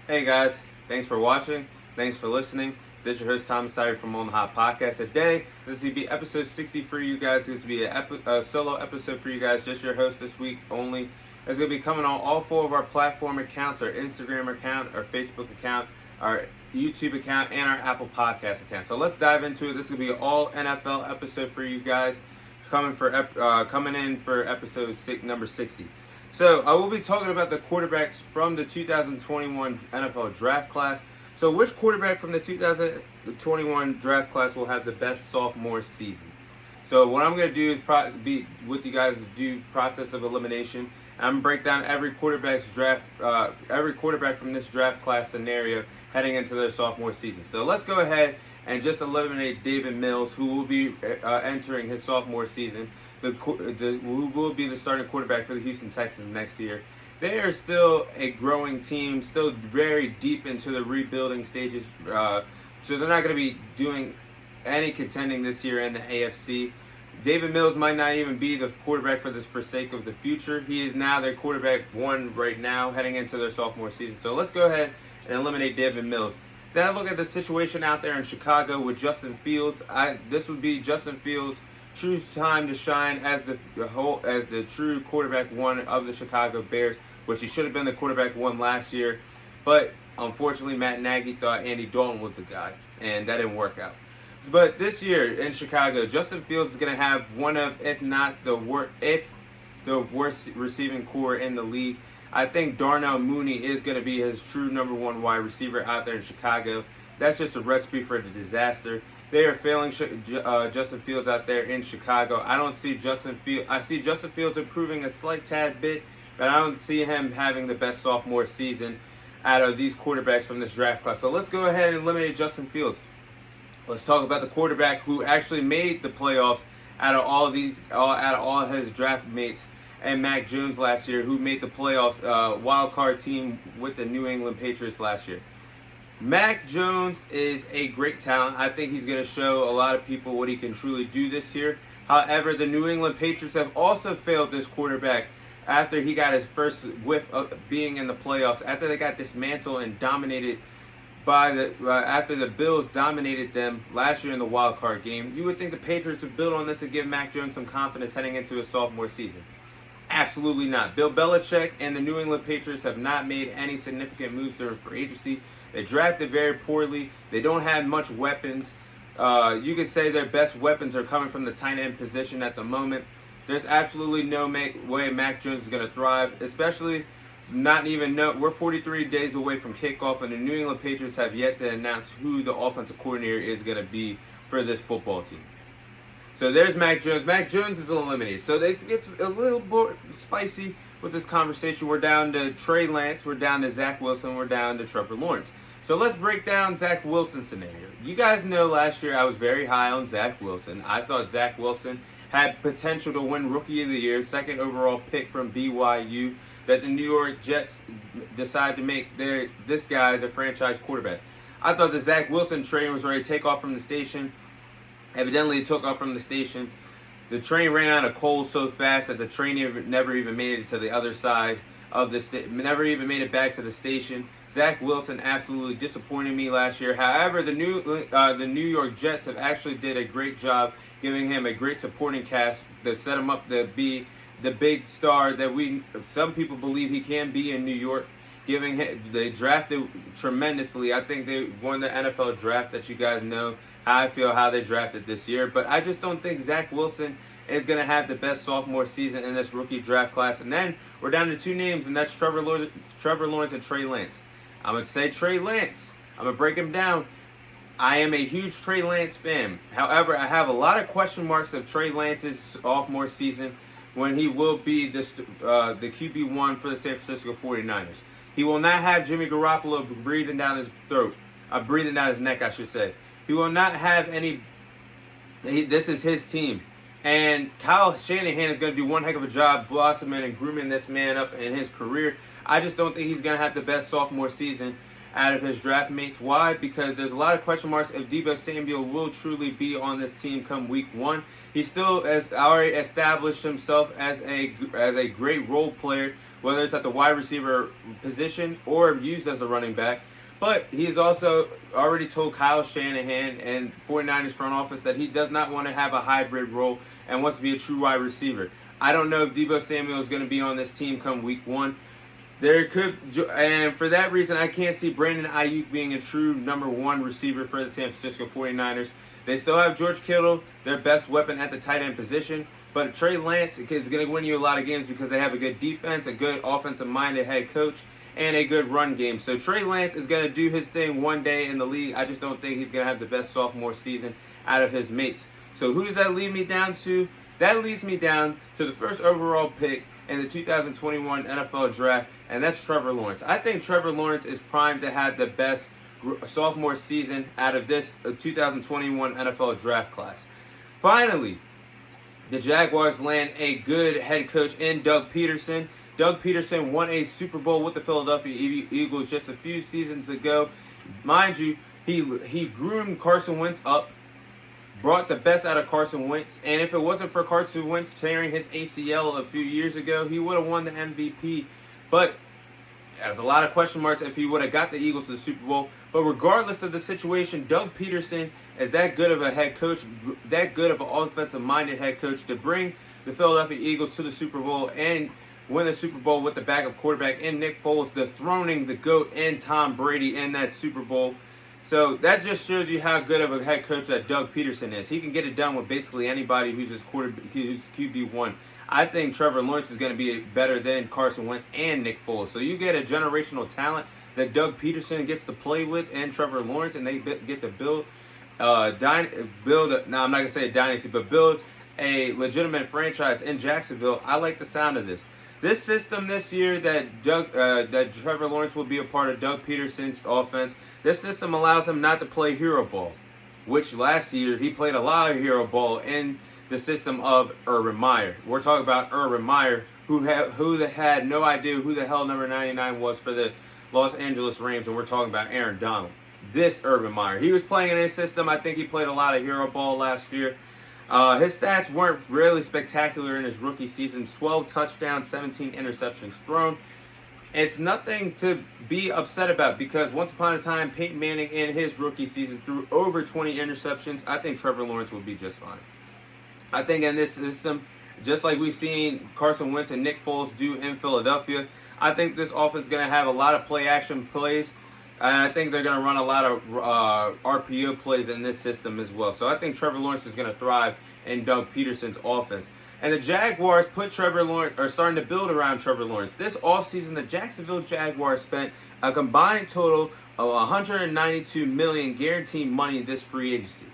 Hey guys, thanks for watching. Thanks for listening. This is your host Thomas Sire from On the Hot Podcast. Today, this is going to be episode 60 for you guys. This is going to be a solo episode for you guys. Just your host this week only. It's going to be coming on all four of our platform accounts: our Instagram account, our Facebook account, our YouTube account, and our Apple Podcast account. So let's dive into it. This is going to be an all NFL episode for you guys, coming in for episode number 60. So I will be talking about the quarterbacks from the 2021 NFL draft class. So which quarterback from the 2021 draft class will have the best sophomore season? So what I'm going to do is be with you guys do process of elimination. I'm going to break down every quarterback from this draft class scenario heading into their sophomore season. So let's go ahead and just eliminate David Mills, who will be entering his sophomore season. Who will be the starting quarterback for the Houston Texans next year. They are still a growing team, still very deep into the rebuilding stages. So they're not going to be doing any contending this year in the AFC. David Mills might not even be the quarterback for sake of the future. He is now their quarterback one right now, heading into their sophomore season. So let's go ahead and eliminate David Mills. Then I look at the situation out there in Chicago with Justin Fields. This would be Justin Fields' true time to shine as the true quarterback one of the Chicago Bears, which he should have been the quarterback one last year. But unfortunately, Matt Nagy thought Andy Dalton was the guy, and that didn't work out. But this year in Chicago, Justin Fields is going to have one of, if not the worst receiving core in the league. I think Darnell Mooney is going to be his true number one wide receiver out there in Chicago. That's just a recipe for the disaster. They are failing Justin Fields out there in Chicago. I see Justin Fields improving a slight tad bit, but I don't see him having the best sophomore season out of these quarterbacks from this draft class. So let's go ahead and eliminate Justin Fields. Let's talk about the quarterback who actually made the playoffs out of all his draft mates, and Mac Jones last year, who made the playoffs, wild card team with the New England Patriots last year. Mac Jones is a great talent. I think he's going to show a lot of people what he can truly do this year. However, the New England Patriots have also failed this quarterback after he got his first whiff of being in the playoffs, after they got dismantled and dominated after the Bills dominated them last year in the wild card game. You would think the Patriots would build on this and give Mac Jones some confidence heading into his sophomore season. Absolutely not. Bill Belichick and the New England Patriots have not made any significant moves during free agency. They drafted very poorly. They don't have much weapons. You could say their best weapons are coming from the tight end position at the moment. There's absolutely no way Mac Jones is going to thrive, especially we're 43 days away from kickoff, and the New England Patriots have yet to announce who the offensive coordinator is going to be for this football team. So there's Mac Jones. Mac Jones is eliminated. So it gets a little more spicy with this conversation. We're down to Trey Lance. We're down to Zach Wilson. We're down to Trevor Lawerence. So let's break down Zach Wilson's scenario. You guys know last year I was very high on Zach Wilson. I thought Zach Wilson had potential to win Rookie of the Year, second overall pick from BYU, that the New York Jets decided to make this guy the franchise quarterback. I thought the Zach Wilson train was ready to take off from the station. Evidently, it took off from the station. The train ran out of coal so fast that the train never even made it to the other side of never even made it back to the station. Zach Wilson absolutely disappointed me last year. However, the New York Jets have actually did a great job giving him a great supporting cast to set him up to be the big star that some people believe he can be in New York. They drafted tremendously. I think they won the NFL draft that you guys know how I feel how they drafted this year. But I just don't think Zach Wilson is going to have the best sophomore season in this rookie draft class. And then we're down to two names, and that's Trevor Lawerence and Trey Lance. I'm going to say Trey Lance. I'm going to break him down. I am a huge Trey Lance fan. However, I have a lot of question marks of Trey Lance's sophomore season when he will be the QB1 for the San Francisco 49ers. He will not have Jimmy Garoppolo breathing down his neck, I should say. He will not have any. This is his team. And Kyle Shanahan is going to do one heck of a job blossoming and grooming this man up in his career. I just don't think he's going to have the best sophomore season out of his draft mates. Why? Because there's a lot of question marks if Deebo Samuel will truly be on this team come week 1. He still has already established himself as a great role player, whether it's at the wide receiver position or used as a running back. But he's also already told Kyle Shanahan and 49ers front office that he does not want to have a hybrid role and wants to be a true wide receiver. I don't know if Deebo Samuel is going to be on this team come week 1. And for that reason, I can't see Brandon Ayuk being a true number 1 receiver for the San Francisco 49ers. They still have George Kittle, their best weapon at the tight end position. But Trey Lance is going to win you a lot of games because they have a good defense, a good offensive-minded head coach, and a good run game. So Trey Lance is going to do his thing one day in the league. I just don't think he's going to have the best sophomore season out of his mates. So who does that lead me down to? That leads me down to the first overall pick in the 2021 NFL Draft, and that's Trevor Lawerence. I think Trevor Lawerence is primed to have the best sophomore season out of this 2021 NFL Draft class. Finally, the Jaguars land a good head coach in Doug Pederson. Doug Pederson won a Super Bowl with the Philadelphia Eagles just a few seasons ago. Mind you, he groomed Carson Wentz up, brought the best out of Carson Wentz, and if it wasn't for Carson Wentz tearing his ACL a few years ago, he would have won the MVP. But there's a lot of question marks if he would have got the Eagles to the Super Bowl. But regardless of the situation, Doug Pederson is that good of a head coach, that good of an offensive-minded head coach to bring the Philadelphia Eagles to the Super Bowl and win the Super Bowl with the backup quarterback in Nick Foles, dethroning the GOAT and Tom Brady in that Super Bowl. So that just shows you how good of a head coach that Doug Pederson is. He can get it done with basically anybody who's his who's QB1. I think Trevor Lawerence is going to be better than Carson Wentz and Nick Foles. So you get a generational talent that Doug Pederson gets to play with and Trevor Lawerence, and they get to build I'm not going to say a dynasty, but build a legitimate franchise in Jacksonville. I like the sound of this. This system this year that Trevor Lawerence will be a part of Doug Pederson's offense, this system allows him not to play hero ball, which last year he played a lot of hero ball in the system of Urban Meyer. We're talking about Urban Meyer, who had no idea who the hell number 99 was for the Los Angeles Rams, and we're talking about Aaron Donald. This Urban Meyer, he was playing in his system. I think he played a lot of hero ball last year. His stats weren't really spectacular in his rookie season. 12 touchdowns, 17 interceptions thrown. It's nothing to be upset about because once upon a time, Peyton Manning in his rookie season threw over 20 interceptions. I think Trevor Lawerence will be just fine. I think in this system, just like we've seen Carson Wentz and Nick Foles do in Philadelphia, I think this offense is going to have a lot of play-action plays. And I think they're going to run a lot of RPO plays in this system as well. So I think Trevor Lawerence is going to thrive in Doug Pederson's offense. And the Jaguars put Trevor Lawerence, are starting to build around Trevor Lawerence. This offseason, the Jacksonville Jaguars spent a combined total of $192 million guaranteed money this free agency.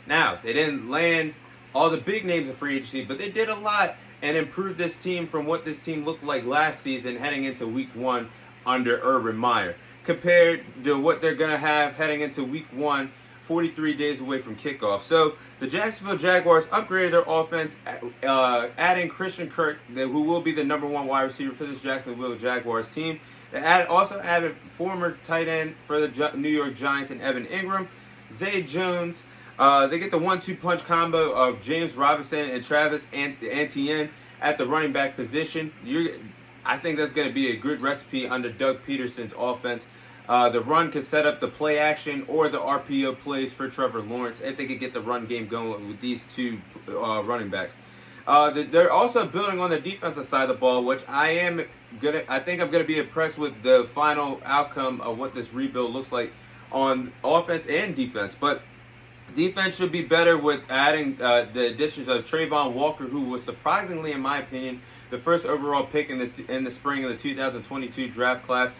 Now, they didn't land all the big names of free agency, but they did a lot and improved this team from what this team looked like last season heading into week 1 under Urban Meyer, compared to what they're going to have heading into week 1, 43 days away from kickoff. So the Jacksonville Jaguars upgraded their offense, adding Christian Kirk, who will be the number 1 wide receiver for this Jacksonville Jaguars team. They also added former tight end for the New York Giants and Evan Ingram, Zay Jones. They get the 1-2 punch combo of James Robinson and Travis Etienne at the running back position. I think that's going to be a good recipe under Doug Pederson's offense. The run could set up the play action or the RPO plays for Trevor Lawerence if they could get the run game going with these two running backs. They're also building on the defensive side of the ball, which I think I'm gonna be impressed with the final outcome of what this rebuild looks like on offense and defense. But defense should be better with adding the additions of Trayvon Walker, who was surprisingly, in my opinion, the first overall pick in the spring of the 2022 draft class.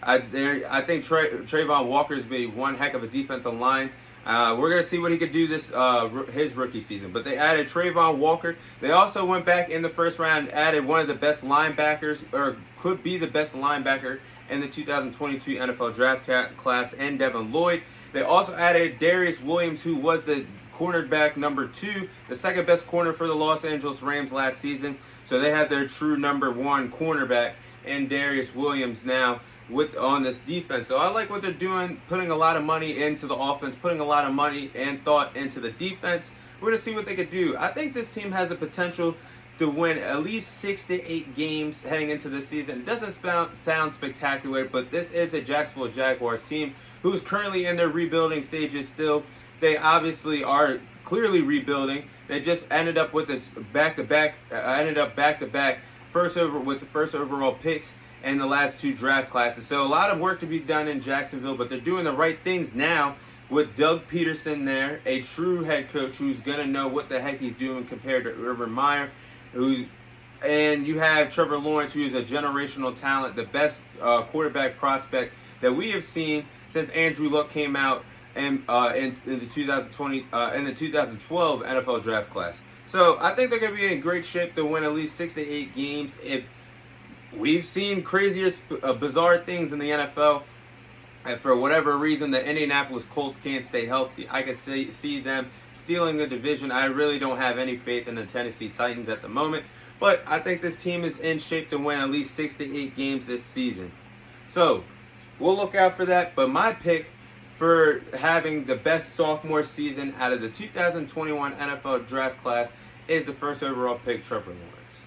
I think Trayvon Walker's been one heck of a defensive line. We're going to see what he could do his rookie season. But they added Trayvon Walker. They also went back in the first round and added one of the best linebackers, or could be the best linebacker in the 2022 NFL draft class, and Devin Lloyd. They also added Darius Williams, who was the cornerback number 2, the second best corner for the Los Angeles Rams last season. So they have their true number 1 cornerback in Darius Williams now on this defense. So I like what they're doing, putting a lot of money into the offense, putting a lot of money and thought into the defense. We're going to see what they could do. I think this team has a potential to win at least 6 to 8 games heading into the season. It doesn't sound spectacular, but this is a Jacksonville Jaguars team who's currently in their rebuilding stages still. They obviously are clearly rebuilding. They just ended up with this back-to-back first overall picks in the last 2 draft classes. So a lot of work to be done in Jacksonville, but they're doing the right things now with Doug Pederson there, a true head coach who's going to know what the heck he's doing compared to Urban Meyer. And you have Trevor Lawerence, who is a generational talent, the best quarterback prospect that we have seen since Andrew Luck came out in the 2012 NFL draft class. So I think they're going to be in great shape to win at least 6 to 8 games. If we've seen crazier, bizarre things in the NFL, and for whatever reason the Indianapolis Colts can't stay healthy, I could see them stealing the division. I really don't have any faith in the Tennessee Titans at the moment, but I think this team is in shape to win at least 6 to 8 games this season. So we'll look out for that. But my pick for having the best sophomore season out of the 2021 NFL draft class is the first overall pick, Trevor Lawerence.